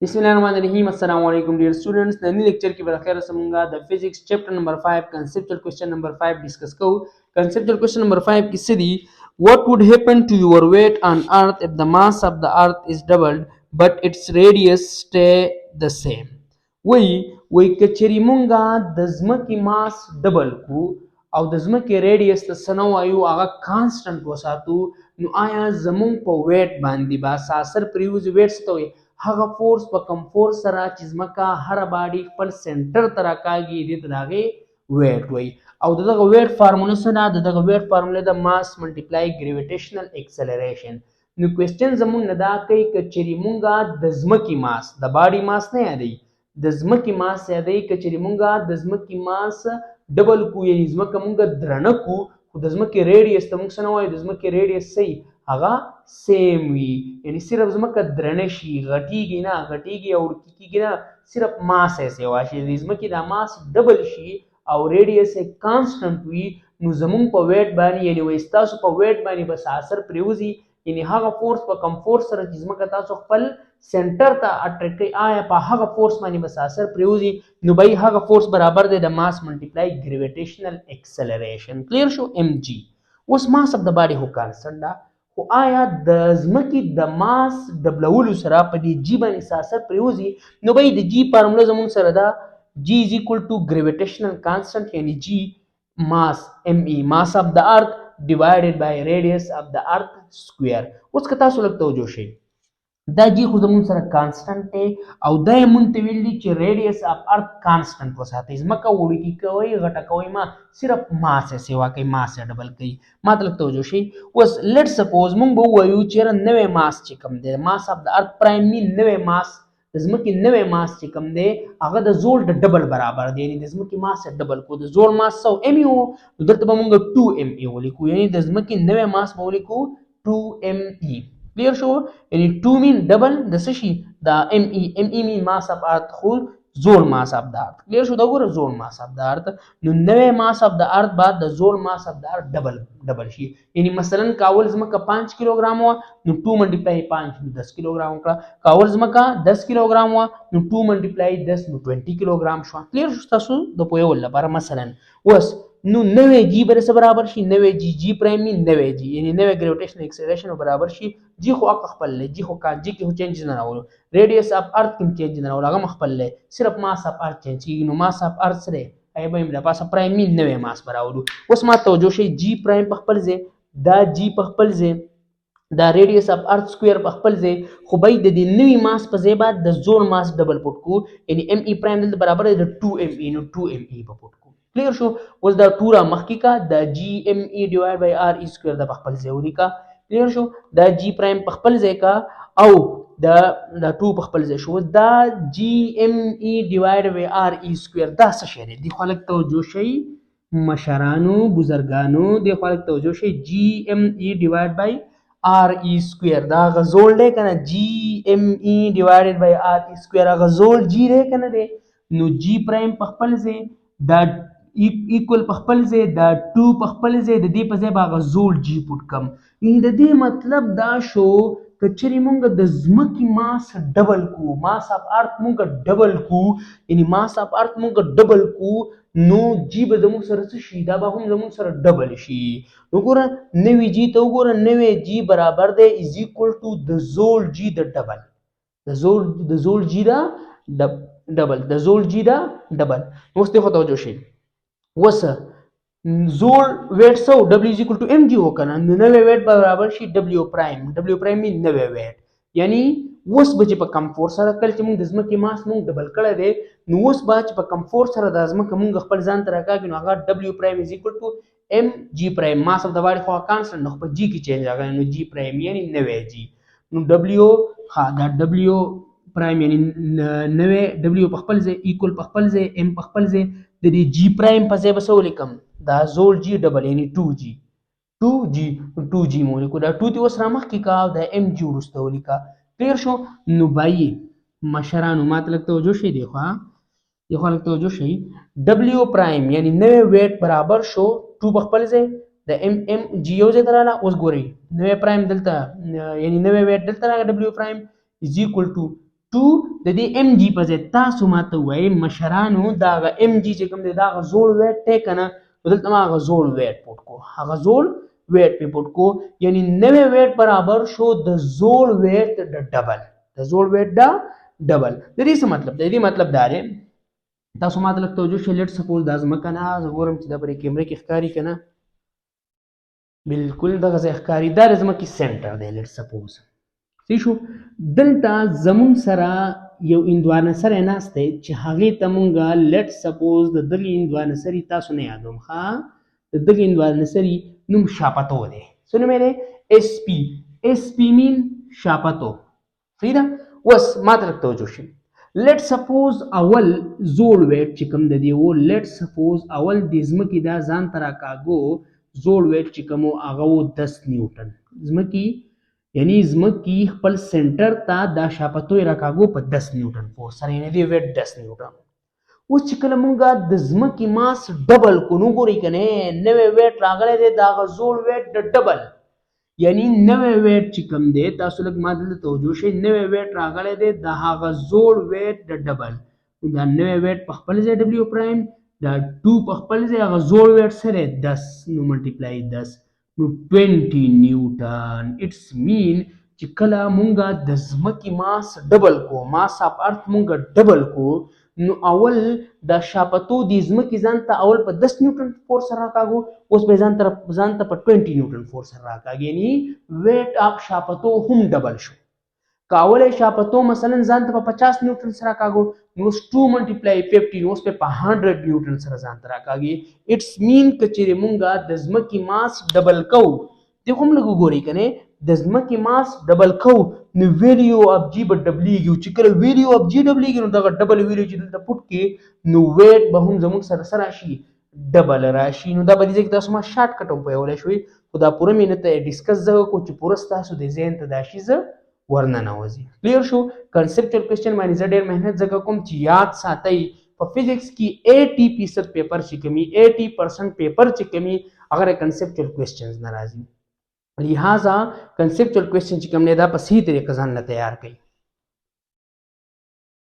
Bismillahirrahmanirrahim. Assalamu alaikum dear students. नई लेक्चर की बरखैर समूंगा the physics chapter number 5 conceptual question number 5 डिस्कस को conceptual question number 5 की सीधी what would happen to your weight on earth if the mass of the earth is doubled but its radius stay the same. وی کچری مونږه د ځمکې ماس ډبل کو او د ځمکې ریډیس ته سنو وایو هغه کانسټنټ وساتو نو آیا زمونږ په ویټ باندې با ساسر پریوز ویټ ستوي هغه فورس په کم فورس سره چې ځمکه هر باډي خپل سنټر ته راکاږي دې ته د هغې ویټ وایي او دغه ویټ فارموله څه ده دغه ویټ فارموله د ماس ملټیپلای ګریویټیشنل اکسلریشن نو کوېسچن زمونږ نه دا کوي که چیرې مونږه د ځمکې ماس د باډي ماس نه یادوي د ځمکې ماس یادوي که چیرې مونږه د ځمکې ماس ډبل کو یعنې ځمکه مونږه درنه کو خو د ځمکې ریډیس ته مونږ څه نه وایو د ځمکې ریډیس صحیح هغه سیم وي یعنی صرف ځمکه درنه شي غټیږي نه غټیږي او ورکیږي نه صرف ماس ایسے واشي د ځمکې دا ماس ډبل شي او ریډیس یې کانسټنټ وي نو زمونږ په ویټ باندې یعنی وایي ستاسو په ویټ باندې بس اثر پرېوځي یعنی هغه فورس په کم فورس سره چې ځمکه تاسو خپل سنټر ته اټریکټ کوي آیا په هغه فورس باندې بس اثر پرېوځي نو بای هغه فورس برابر دی د ماس ملټیپلای ګریویټیشنل اکسلریشن کلیر شو ام جی اوس ماس اف د باډي هو کانسټنټ ده خو آیا د ځمکې د ماس ډبلولو سره په دې جی باندې څه اثر پرېوځي نو بای د جی فارموله زموږ سره ده جی از اکول ټو ګریویټیشنل کانسټنټ یعنی جی ماس ام ای ماس اف د ارث divided by radius of the earth square اوس که تاسو لږ توجه شئ دا جی خو زموږ سره کانسټنټ دی او دا یې مونږ ته ویل دي چې ریډیس اف ارث کانسټنټ وساتئ ځمکه وړوکې کوئ غټه کوئ ما صرف ماس یې سیوا کوي ماس یې ډبل کوي ما ته لږ توجه شئ اوس لیټ سپوز مونږ به ووایو چې یاره نوی ماس چې کوم دی ماس اف د ارث پرایم مین نوی ماس د ځمکې نوی ماس چې کوم دی هغه د زول د ډبل برابر دی یعنی د ځمکې ماس یې ډبل کو د زول ماس څو ام ای و نو دلته به مونږ 2 ام ای ولیکو یعنی د ځمکې نوی ماس به ولیکو 2 ام ای کلیر شو یعنی 2 مین ډبل د څه شي دا ام ای مین ماس اف ارث خو زول ماس اف د ارث کلیر شو دا ګوره زول ماس اف د ارث نو نوې ماس اف د ارث بعد د زول ماس اف د ارث ډبل شي یعنی مثلا کاول زمکه 5 کیلوګرام و نو 2 ملټیپلای 5 نو 10 کیلوګرام کړه کاول زمکه 10 کیلوګرام و نو 2 ملټیپلای 10 نو 20 کیلوګرام شو کلیر شو تاسو د پوهول لپاره مثلا اوس نو نوې جی بر سره برابر شي نوې جی پرایم مین نوې جی یعنی نوې ګریویټیشنل اکسلریشن برابر شي جی خو اق خپل لې جی خو کا جی کې چینج نه راوړو ریډیس اف ارث کې چینج نه راوړو هغه خپل لې صرف ماس اف ارث چینج کیږي نو ماس اف ارث سره ای به د پاسه پرایم مین نوې ماس براوړو اوس ما توجه شي جی پرایم په خپل ځای دا جی په خپل ځای دا ریډیس اف ارث سکوير په خپل ځای خو به د دې نوې ماس په ځای بعد د زول ماس ډبل پټ کو یعنی ام ای پرایم دلته برابر دی د 2 ام ای نو 2 ام ای په پټ کو کلیر شو اوس دا ټوره مخکې کا د جی ام ای ډیوایډ بای آر ای سکوير د خپل ځای ولیکا کلیر شو دا جی پرایم په خپل ځای کا او دا 2 په خپل ځای شو دا جی ام ای ډیوایډ بای آر ای سکوير دا څه شی دی د خلک توجه شي مشرانو بزرګانو د خلک توجه شي جی ام ای ډیوایډ بای آر ای سکوير دا غزول دی کنه جی ام ای ډیوایډډ بای آر ای سکوير غزول جی دی کنه دی نو جی پرایم په خپل ځای دا ایکول په خپل ځای دا 2 په خپل ځای د دې په ځای به غزول جی پټ کم یعنی د دې مطلب دا شو که چېرې مونږ د ځمکې ماس ډبل کو ماس اف ارث مونږ ډبل کو یعنی ماس اف ارث مونږ ډبل کو نو جی به زموږ سره څه شي دا به هم زموږ سره ډبل شي وګوره نوې جی ته وګوره نوې جی برابر دی از ایکول ټو د زول جی د ډبل د زول جی دا ډبل د زول جی دا ډبل اوس ته توجه شئ اوس زول ویټ سو ډبلیو از ایکول ټو ام جی وکنه نو نوې ویټ برابر شي ډبلیو پرایم مین نوې ویټ یعنی اوس به چې په کم فورس سره کله چې موږ د ځمکې ماس موږ ډبل کړی دی نو اوس به چې په کم فورس سره د ځمکه موږ خپل ځان ته راکاږي نو هغه ډبلیو پرایم از ایکول ټو ام جی پرایم ماس اف د باډي خو کانسټنټ نو په جی کې چینج راغلی نو جی پرایم یعنی نوې جی نو ډبلیو دا ډبلیو پرایم یعنی نوې ډبلیو په خپل ځای ایکول په خپل ځای ام په خپل ځای د دې جی پرایم په ځای به څه ولیکم دا زول جی ډبل یعنی 2 جی مو ولیکو دا 2 ته اوس رامخکې کا او دا ام جی وروسته ولیکا کلیر شو نو بای مشرانو ماته لږ توجه شئ دی خوا لږ توجه شئ ډبلیو پرایم یعنی نوې ویټ برابر شو 2 په خپل ځای د ام جی یو ځای ته راغله اوس ګورئ نوې پرایم دلته یعنی نوې ویټ دلته راغله ډبلیو پرایم از ایکول ټو 2 د دې ام جی په ځای تاسو ماته وایي مشرانو دا هغه ام جی چې کوم دی دا هغه زوړ ویټ دی که نه نو دلته ما هغه زوړ ویټ پوټ کو هغه زوړ ویټ پې پوټ کو یعنی نوی ویټ برابر شو د زوړ ویټ د ډبل د زوړ ویټ دا ډبل د دې څه مطلب دی د دې مطلب دا دی تاسو ماته لږ توجه شئ لیټ سپوز دا ځمکه نه زه ګورم چې دا پرې کیمره کې ښکاري که نه بالکل دغه ځای ښکاري دا د ځمکې سینټر دی لیټ سپوز صحیح شو دلته زمون سره یو اندوانه سره ناست دی چې هغې ته مونږه لیټ سپوز د دغې اندوانه سري تاسو نه یادوم ښه د دغې اندوانه سري نوم شاپتو دی څه نوم دی اس پی اس پی مین شاپتو صحیح ده اوس ماته لږ توجه شي لیټ سپوز اول زوړ ویټ چې کوم د دی و لیټ سپوز اول د ځمکې دا ځان ته راکاږو زوړ ویټ چې کوم و هغه و 10 نیوټن ځمکې یعنی ځمکې خپل سنټر ته دا شاپتو یې راکاږو په 10 نیوټن فورس سره یعنی دی ویټ 10 نیوټن اوس چې کله مونږه د ځمکې ماس ډبل کو نو ګورئ که نه نوی ویټ راغلی دی د هغه زوړ ویټ د ډبل یعنی نوی ویټ چې کوم دی تاسو لږ ما دلته توجه شئ نوی ویټ راغلی دی د هغه زوړ ویټ د ډبل دا نوی ویټ په خپل ځای ډبلیو پرایم دا 2 په خپل ځای هغه زوړ ویټ سره 10 نو ملټیپلای 10 نو 20 نیوټن اټس مین چې کله مونږه د ځمکې ماس ډبل کو ماس اف ارث مونږه ډبل کو نو اول د شاپتو د ځمکې ځان ته اول په 10 نیوټن فورس سره راکاږو اوس به ځان ته په 20 نیوټن فورس سره راکاږي یعنی ویټ اف شاپتو هم ډبل شو که اول شاپتو مثلا ځان ته په 50 نیوټن سره راکاږو نو 2 ملټیپلای 15 اوس په 100 نیوټن سره ځان ته راکاږي اټس مین که چیرې مونږه د ځمکې ماس ډبل کوو دغه هم لږ وګورئ که نه د ځمکې ماس ډبل کوو نو ویلیو اف جی به ډبلیږي چې کله ویلیو اف جی ډبلیږي نو دغه ډبل ویلیو چې دلته پوټ کې نو ویټ به هم زموږ سره څه راشي ډبل راشي نو دا په دې ځای کې تاسو ما شارټ کټ هم پوهولی شوئ خو دا پوره مې نه ته ډسکس ځکه کړو چې پوره ستاسو د ذهن ته دا شي زه ورننوځي کلیر شو کنسپچوال کوېسچن باندې زه ډېر محنت ځکه کوم چې یاد ساتئ په فزکس کې 80% پیپر چې کمی 80% پیپر چې کمی هغه کنسپچوال کوېسچنز نه راځي لہذا کنسپچوال کوېسچن چې کوم دی دا په صحیح طریقه ځان نه تیار کړئ